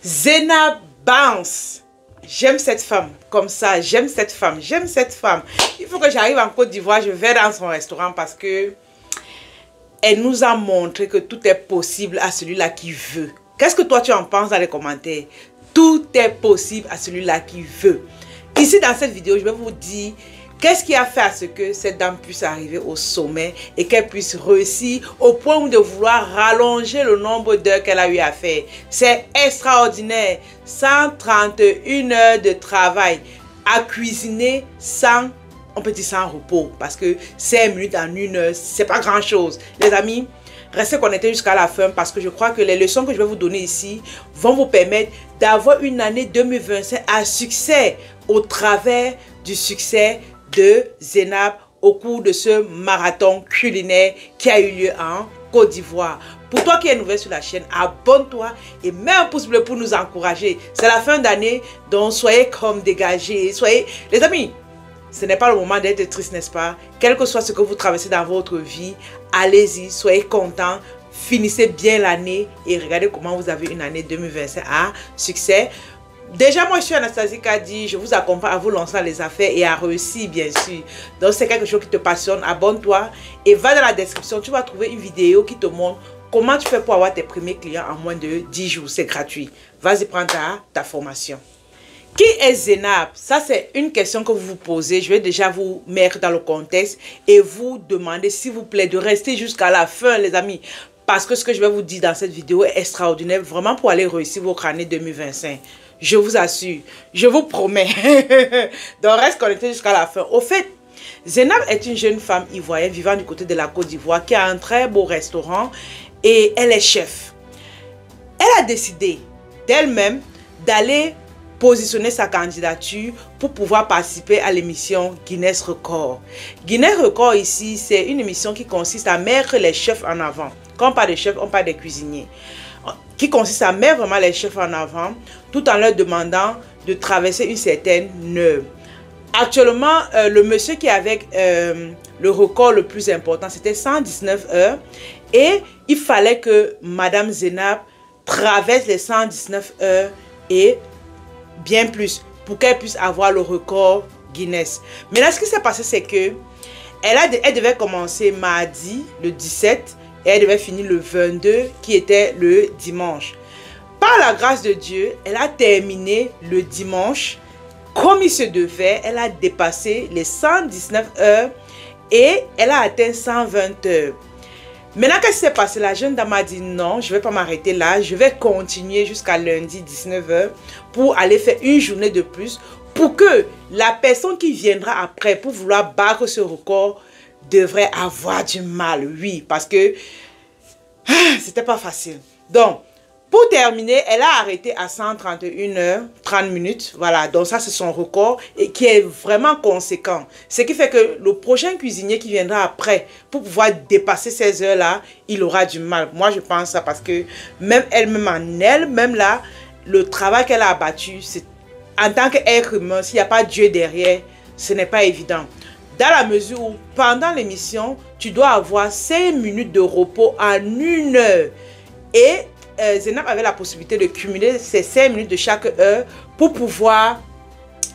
Zena Bounce. J'aime cette femme, comme ça, j'aime cette femme, j'aime cette femme. Il faut que j'arrive en Côte d'Ivoire, je vais dans son restaurant parce que elle nous a montré que tout est possible à celui-là qui veut. Qu'est-ce que toi tu en penses dans les commentaires? Tout est possible à celui-là qui veut. Ici dans cette vidéo, je vais vous dire qu'est-ce qui a fait à ce que cette dame puisse arriver au sommet et qu'elle puisse réussir au point de vouloir rallonger le nombre d'heures qu'elle a eu à faire. C'est extraordinaire. 131 heures de travail à cuisiner sans, on peut dire sans repos, parce que 5 minutes en 1 heure, c'est pas grand chose. Les amis, restez connectés jusqu'à la fin parce que je crois que les leçons que je vais vous donner ici vont vous permettre d'avoir une année 2025 à succès au travers du succès de Zénab au cours de ce marathon culinaire qui a eu lieu en Côte d'Ivoire. Pour toi qui es nouvelle sur la chaîne, abonne-toi et mets un pouce bleu pour nous encourager. C'est la fin d'année, donc soyez comme dégagés. Soyez, les amis, ce n'est pas le moment d'être triste, n'est-ce pas? Quel que soit ce que vous traversez dans votre vie, allez-y, soyez contents, finissez bien l'année et regardez comment vous avez une année 2025 à succès. Déjà, moi, je suis Anastasie Kadi. Je vous accompagne à vous lancer dans les affaires et à réussir, bien sûr. Donc, c'est quelque chose qui te passionne. Abonne-toi et va dans la description. Tu vas trouver une vidéo qui te montre comment tu fais pour avoir tes premiers clients en moins de 10 jours. C'est gratuit. Vas-y, prends ta formation. Qui est Zénab? Ça, c'est une question que vous vous posez. Je vais déjà vous mettre dans le contexte et vous demander, s'il vous plaît, de rester jusqu'à la fin, les amis. Parce que ce que je vais vous dire dans cette vidéo est extraordinaire, vraiment pour aller réussir votre année 2025. Je vous assure, je vous promets. Donc, reste connecté jusqu'à la fin. Au fait, Zénab est une jeune femme ivoirienne vivant du côté de la Côte d'Ivoire qui a un très beau restaurant et elle est chef. Elle a décidé d'elle-même d'aller positionner sa candidature pour pouvoir participer à l'émission Guinness Record. Guinness Record ici, c'est une émission qui consiste à mettre les chefs en avant. Quand on parle de chefs, on parle des cuisiniers. Qui consiste à mettre vraiment les chefs en avant tout en leur demandant de traverser une certaine heure. Actuellement, le monsieur qui est avec le record le plus important, c'était 119 heures. Et il fallait que Madame Zénab traverse les 119 heures et bien plus pour qu'elle puisse avoir le record Guinness. Mais là, ce qui s'est passé, c'est que elle devait commencer mardi, le 17, et elle devait finir le 22, qui était le dimanche. Par la grâce de Dieu, elle a terminé le dimanche comme il se devait. Elle a dépassé les 119 heures et elle a atteint 120 heures. Maintenant, qu'est-ce qui s'est passé? La jeune dame a dit non, je ne vais pas m'arrêter là. Je vais continuer jusqu'à lundi 19 heures pour aller faire une journée de plus pour que la personne qui viendra après pour vouloir battre ce record devrait avoir du mal. Oui, parce que c'était pas facile. Donc, pour terminer, elle a arrêté à 131 heures, 30 minutes. Voilà, donc ça, c'est son record et qui est vraiment conséquent. Ce qui fait que le prochain cuisinier qui viendra après, pour pouvoir dépasser ces heures-là, il aura du mal. Moi, je pense ça parce que même elle-même en elle-même là, le travail qu'elle a abattu, c'est en tant qu'être humain, s'il n'y a pas Dieu derrière, ce n'est pas évident. Dans la mesure où, pendant l'émission, tu dois avoir 5 minutes de repos en 1 heure. Et Zénab avait la possibilité de cumuler ces 5 minutes de chaque heure pour pouvoir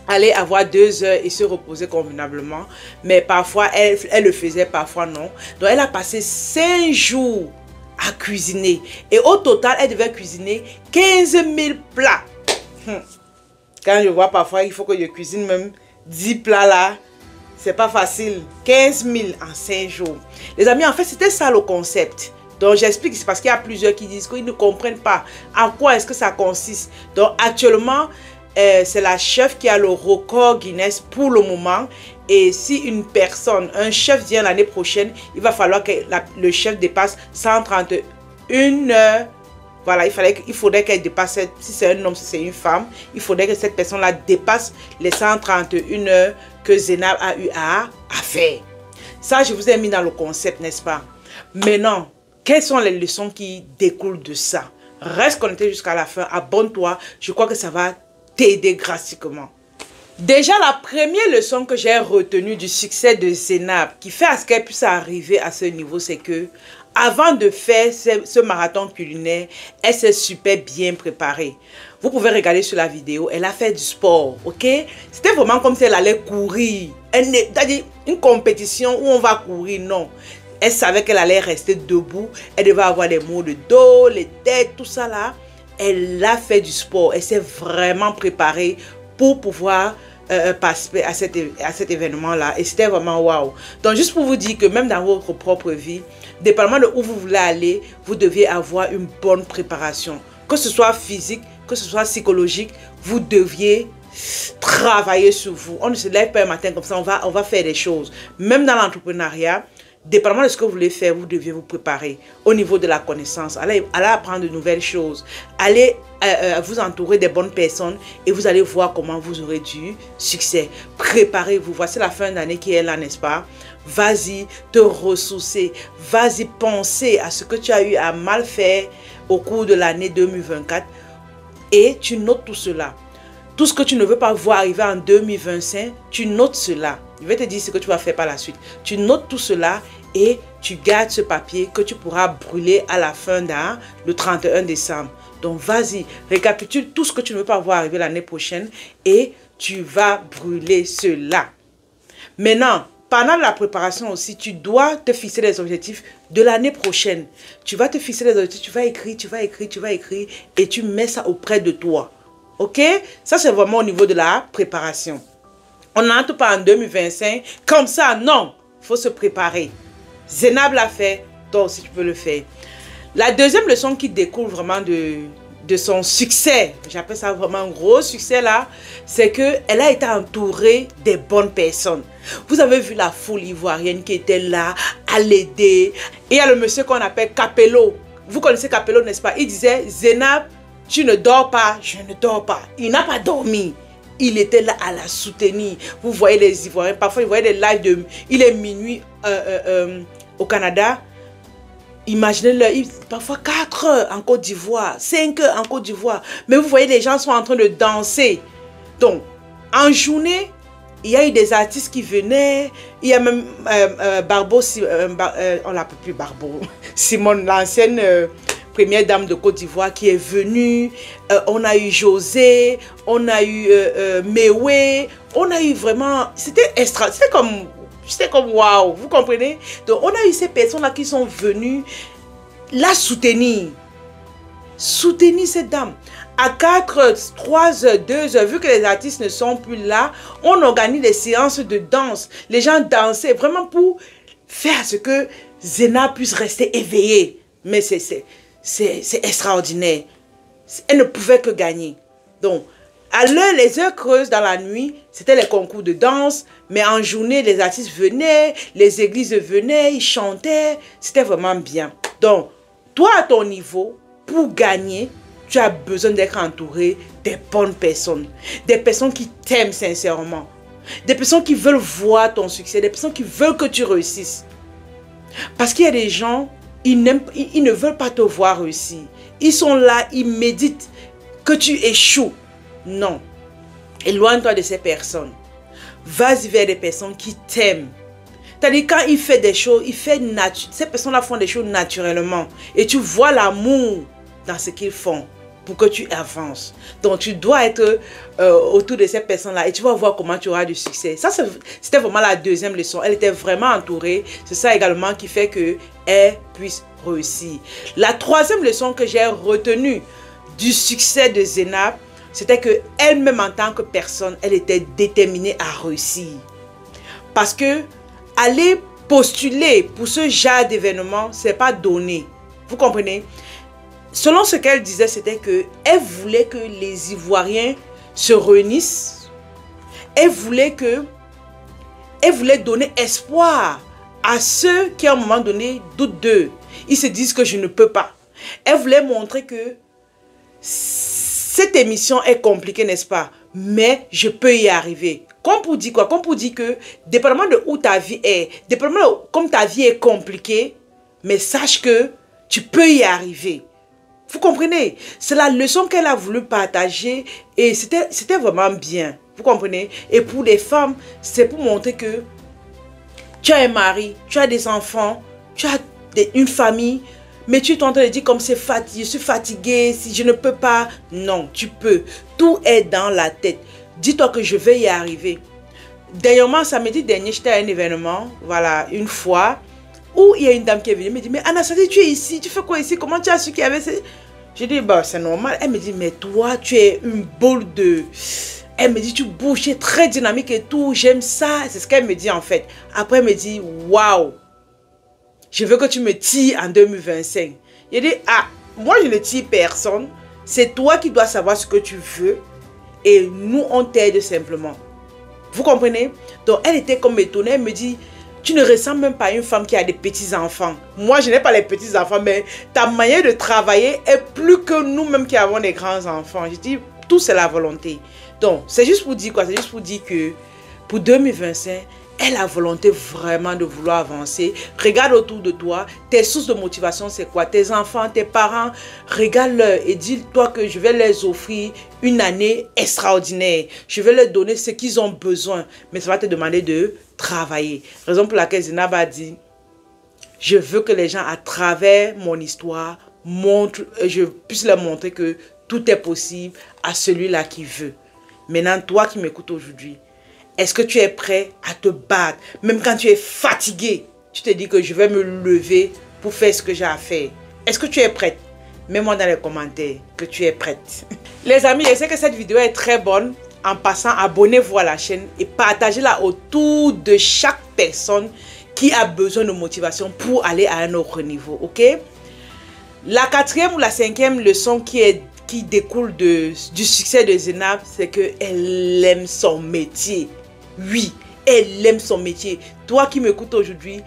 aller avoir 2 heures et se reposer convenablement. Mais parfois, elle le faisait, parfois non. Donc, elle a passé 5 jours à cuisiner. Et au total, elle devait cuisiner 15 000 plats. Quand je vois parfois, il faut que je cuisine même 10 plats là. C'est pas facile. 15 000 en 5 jours. Les amis, en fait, c'était ça le concept. Donc, j'explique, c'est parce qu'il y a plusieurs qui disent qu'ils ne comprennent pas en quoi est-ce que ça consiste. Donc, actuellement, c'est la chef qui a le record Guinness pour le moment. Et si une personne, un chef vient l'année prochaine, il va falloir que le chef dépasse 131 heures. Voilà, il faudrait qu'elle dépasse, si c'est un homme, si c'est une femme, il faudrait que cette personne-là dépasse les 131 heures que Zénab a eu à faire. Ça, je vous ai mis dans le concept, n'est-ce pas? Maintenant, quelles sont les leçons qui découlent de ça? Reste connecté jusqu'à la fin, abonne-toi, je crois que ça va t'aider drastiquement. Déjà, la première leçon que j'ai retenue du succès de Zénab, qui fait à ce qu'elle puisse arriver à ce niveau, c'est que avant de faire ce marathon culinaire, elle s'est super bien préparée. Vous pouvez regarder sur la vidéo, elle a fait du sport, ok? C'était vraiment comme si elle allait courir. C'est-à-dire une compétition où on va courir, non. Elle savait qu'elle allait rester debout, elle devait avoir les maux de dos, les têtes, tout ça là. Elle a fait du sport, elle s'est vraiment préparée pour pouvoir participer à cet événement-là. Et c'était vraiment waouh. Donc, juste pour vous dire que même dans votre propre vie, dépendamment de où vous voulez aller, vous deviez avoir une bonne préparation. Que ce soit physique, que ce soit psychologique, vous deviez travailler sur vous. On ne se lève pas un matin comme ça, on va faire des choses. Même dans l'entrepreneuriat, dépendamment de ce que vous voulez faire, vous deviez vous préparer au niveau de la connaissance. Allez apprendre de nouvelles choses. Allez vous entourer des bonnes personnes et vous allez voir comment vous aurez du succès. Préparez-vous. Voici la fin d'année qui est là, n'est-ce pas? Vas-y te ressourcer. Vas-y penser à ce que tu as eu à mal faire au cours de l'année 2024 et tu notes tout cela. Tout ce que tu ne veux pas voir arriver en 2025, tu notes cela. Je vais te dire ce que tu vas faire par la suite. Tu notes tout cela et tu gardes ce papier que tu pourras brûler à la fin le 31 décembre. Donc, vas-y, récapitule tout ce que tu ne veux pas voir arriver l'année prochaine et tu vas brûler cela. Maintenant, pendant la préparation aussi, tu dois te fixer les objectifs de l'année prochaine. Tu vas te fixer les objectifs, tu vas écrire et tu mets ça auprès de toi. Ok? Ça, c'est vraiment au niveau de la préparation. On n'entre pas en 2025 comme ça, non. Il faut se préparer. Zénab l'a fait, toi aussi tu peux le faire. La deuxième leçon qui découle vraiment de son succès, j'appelle ça vraiment un gros succès là, c'est qu'elle a été entourée des bonnes personnes. Vous avez vu la foule ivoirienne qui était là à l'aider. Et il y a le monsieur qu'on appelle Capello. Vous connaissez Capello, n'est-ce pas? Il disait, Zénab, tu ne dors pas, je ne dors pas. Il n'a pas dormi. Il était là à la soutenir. Vous voyez les Ivoiriens, parfois vous voyez des lives il est minuit au Canada. Imaginez-le, parfois 4 heures en Côte d'Ivoire, 5 heures en Côte d'Ivoire. Mais vous voyez, les gens sont en train de danser. Donc, en journée, il y a eu des artistes qui venaient. Il y a même Barbeau, on l'appelle plus Barbeau, Simone, l'ancienne première dame de Côte d'Ivoire qui est venue. On a eu José, on a eu Mewé, on a eu vraiment, c'était extra, c'était comme waouh, vous comprenez? Donc on a eu ces personnes-là qui sont venues la soutenir cette dame. À 4 heures, 3 heures, 2 heures, vu que les artistes ne sont plus là, on organise des séances de danse. Les gens dansaient vraiment pour faire ce que Zénab puisse rester éveillée. Mais c'est extraordinaire. Elle ne pouvait que gagner. Donc, à l'heure, les heures creuses dans la nuit, c'était les concours de danse. Mais en journée, les artistes venaient, les églises venaient, ils chantaient. C'était vraiment bien. Donc, toi, à ton niveau, pour gagner, tu as besoin d'être entouré des bonnes personnes. Des personnes qui t'aiment sincèrement. Des personnes qui veulent voir ton succès. Des personnes qui veulent que tu réussisses. Parce qu'il y a des gens, ils ne veulent pas te voir réussir. Ils sont là, ils méditent que tu échoues. Non. Éloigne-toi de ces personnes. Vas-y vers des personnes qui t'aiment. C'est-à-dire quand il fait des choses, ces personnes-là font des choses naturellement. Et tu vois l'amour dans ce qu'ils font pour que tu avances. Donc tu dois être autour de ces personnes-là et tu vas voir comment tu auras du succès. Ça, c'était vraiment la deuxième leçon. Elle était vraiment entourée. C'est ça également qui fait qu'elle puisse réussir. La troisième leçon que j'ai retenue du succès de Zénab, c'était qu'elle-même en tant que personne, elle était déterminée à réussir. Parce que aller postuler pour ce genre d'événement, ce n'est pas donné. Vous comprenez? Selon ce qu'elle disait, c'était qu'elle voulait que les Ivoiriens se réunissent. Elle voulait donner espoir à ceux qui, à un moment donné, doutent d'eux. Ils se disent que je ne peux pas. Elle voulait montrer que cette émission est compliquée, n'est-ce pas? Mais je peux y arriver. Comme pour dire quoi? Comme pour dire que, dépendamment de où ta vie est, dépendamment de comme ta vie est compliquée, mais sache que tu peux y arriver. Vous comprenez? C'est la leçon qu'elle a voulu partager et c'était vraiment bien. Vous comprenez? Et pour les femmes, c'est pour montrer que tu as un mari, tu as des enfants, tu as une famille, mais tu es en train de dire comme c'est fatigué, je suis fatiguée, si je ne peux pas. Non, tu peux. Tout est dans la tête. Dis-toi que je vais y arriver. Dernièrement, samedi dernier, j'étais à un événement, voilà, une fois, où il y a une dame qui est venue, me dit, mais Anastasie, tu es ici, tu fais quoi ici? Comment tu as su qu'il y avait... Je dis, bah, c'est normal. Elle me dit, mais toi, tu es une boule de... Elle me dit, tu bouges, tu es très dynamique et tout, j'aime ça. C'est ce qu'elle me dit en fait. Après, elle me dit, waouh, je veux que tu me tires en 2025. Je dis, ah, moi je ne tire personne. C'est toi qui dois savoir ce que tu veux. Et nous, on t'aide simplement. Vous comprenez? Donc, elle était comme étonnée. Elle me dit, tu ne ressembles même pas à une femme qui a des petits-enfants. Moi, je n'ai pas les petits-enfants, mais ta manière de travailler est plus que nous-mêmes qui avons des grands-enfants. Je dis, tout c'est la volonté. Donc, c'est juste pour dire quoi? C'est juste pour dire que pour 2025, elle a la volonté vraiment de vouloir avancer. Regarde autour de toi. Tes sources de motivation, c'est quoi? Tes enfants, tes parents, regarde-leur et dis-toi que je vais leur offrir une année extraordinaire. Je vais leur donner ce qu'ils ont besoin. Mais ça va te demander de travailler. Raison pour laquelle Zenab a dit, je veux que les gens, à travers mon histoire, je puisse leur montrer que tout est possible à celui-là qui veut. Maintenant, toi qui m'écoutes aujourd'hui, est-ce que tu es prêt à te battre? Même quand tu es fatigué, tu te dis que je vais me lever pour faire ce que j'ai à faire. Est-ce que tu es prête? Mets-moi dans les commentaires que tu es prête. Les amis, je sais que cette vidéo est très bonne. En passant, abonnez-vous à la chaîne et partagez-la autour de chaque personne qui a besoin de motivation pour aller à un autre niveau. Ok? La quatrième ou la cinquième leçon qui découle du succès de Zenab, c'est qu'elle aime son métier. Oui, elle aime son métier. Toi qui m'écoutes aujourd'hui,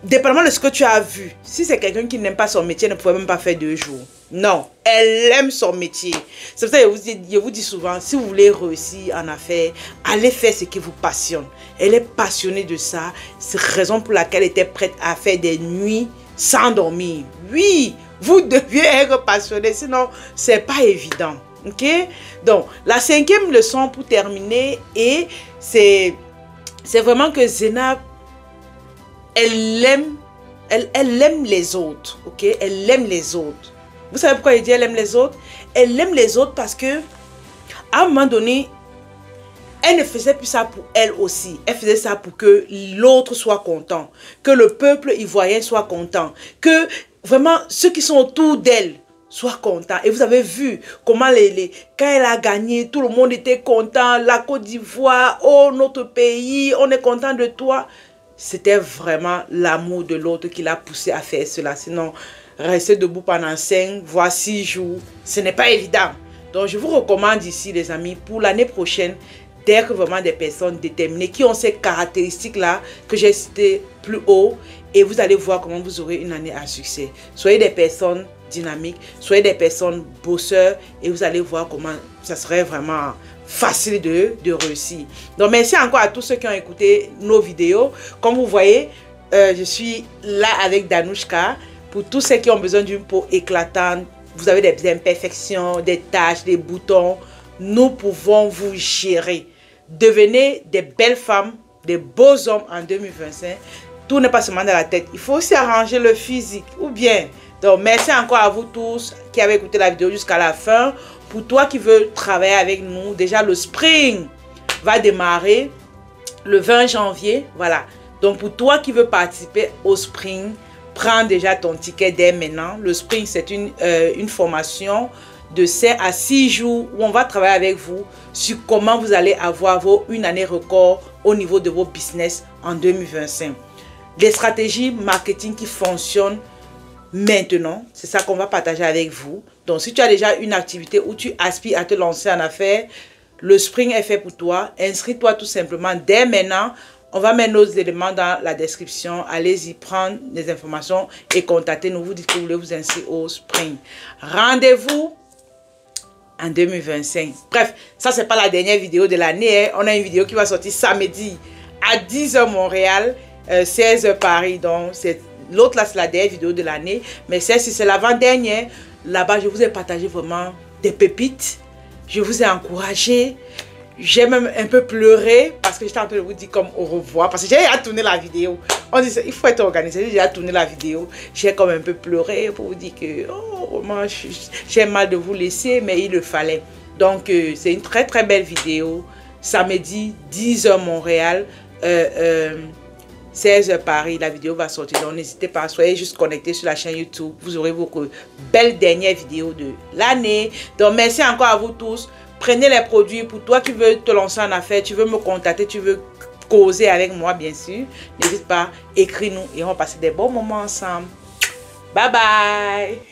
dépendamment de ce que tu as vu, si c'est quelqu'un qui n'aime pas son métier, elle ne pourrait même pas faire 2 jours. Non, elle aime son métier. C'est pour ça que je vous dis souvent, si vous voulez réussir en affaires, allez faire ce qui vous passionne. Elle est passionnée de ça. C'est la raison pour laquelle elle était prête à faire des nuits sans dormir. Oui, vous deviez être passionné, sinon c'est pas évident. Ok? Donc, la cinquième leçon pour terminer, et c'est vraiment que Zenab, elle aime les autres. Ok? Elle aime les autres. Vous savez pourquoi il dit elle aime les autres? Elle aime les autres parce que, à un moment donné, elle ne faisait plus ça pour elle aussi. Elle faisait ça pour que l'autre soit content. Que le peuple ivoirien soit content. Que vraiment ceux qui sont autour d'elle soient contents. Et vous avez vu comment quand elle a gagné, tout le monde était content. La Côte d'Ivoire, oh notre pays, on est content de toi. C'était vraiment l'amour de l'autre qui l'a poussé à faire cela. Sinon, rester debout pendant 5 voire 6 jours, ce n'est pas évident. Donc je vous recommande ici les amis, pour l'année prochaine, d'être vraiment des personnes déterminées qui ont ces caractéristiques-là que j'ai citées plus haut, et vous allez voir comment vous aurez une année à succès. Soyez des personnes dynamiques, soyez des personnes bosseurs, et vous allez voir comment ça serait vraiment facile de réussir. Donc merci encore à tous ceux qui ont écouté nos vidéos. Comme vous voyez, je suis là avec Danouchka. Pour tous ceux qui ont besoin d'une peau éclatante, vous avez des imperfections, des taches, des boutons, nous pouvons vous gérer. Devenez des belles femmes, des beaux hommes en 2025. Tout n'est pas seulement dans la tête. Il faut aussi arranger le physique. Ou bien. Donc, merci encore à vous tous qui avez écouté la vidéo jusqu'à la fin. Pour toi qui veux travailler avec nous, déjà le spring va démarrer le 20 janvier. Voilà. Donc, pour toi qui veux participer au spring, prends déjà ton ticket dès maintenant. Le spring, c'est une formation de 5 à 6 jours où on va travailler avec vous sur comment vous allez avoir une année record au niveau de vos business en 2025. Les stratégies marketing qui fonctionnent maintenant, c'est ça qu'on va partager avec vous. Donc, si tu as déjà une activité où tu aspires à te lancer en affaires, le spring est fait pour toi. Inscris-toi tout simplement dès maintenant. On va mettre nos éléments dans la description. Allez-y prendre des informations et contactez-nous. Vous dites que vous voulez vous inscrire au spring. Rendez-vous en 2025. Bref, ça c'est pas la dernière vidéo de l'année. On a une vidéo qui va sortir samedi à 10 h Montréal, 16 h Paris. Donc l'autre là c'est la dernière vidéo de l'année. Mais celle-ci c'est l'avant-dernière. Là-bas je vous ai partagé vraiment des pépites. Je vous ai encouragé. J'ai même un peu pleuré parce que j'étais en train de vous dire comme au revoir. Parce que j'ai déjà tourné la vidéo. On dit il faut être organisé. J'ai déjà tourné la vidéo. J'ai comme un peu pleuré pour vous dire que oh, j'ai mal de vous laisser, mais il le fallait. Donc c'est une très très belle vidéo. Samedi 10h Montréal, 16h Paris. La vidéo va sortir. Donc n'hésitez pas, soyez juste connectés sur la chaîne YouTube. Vous aurez vos belles dernières vidéos de l'année. Donc merci encore à vous tous. Prenez les produits. Pour toi qui veux te lancer en affaires, tu veux me contacter, tu veux causer avec moi, bien sûr. N'hésite pas, écris-nous et on va passer des bons moments ensemble. Bye bye.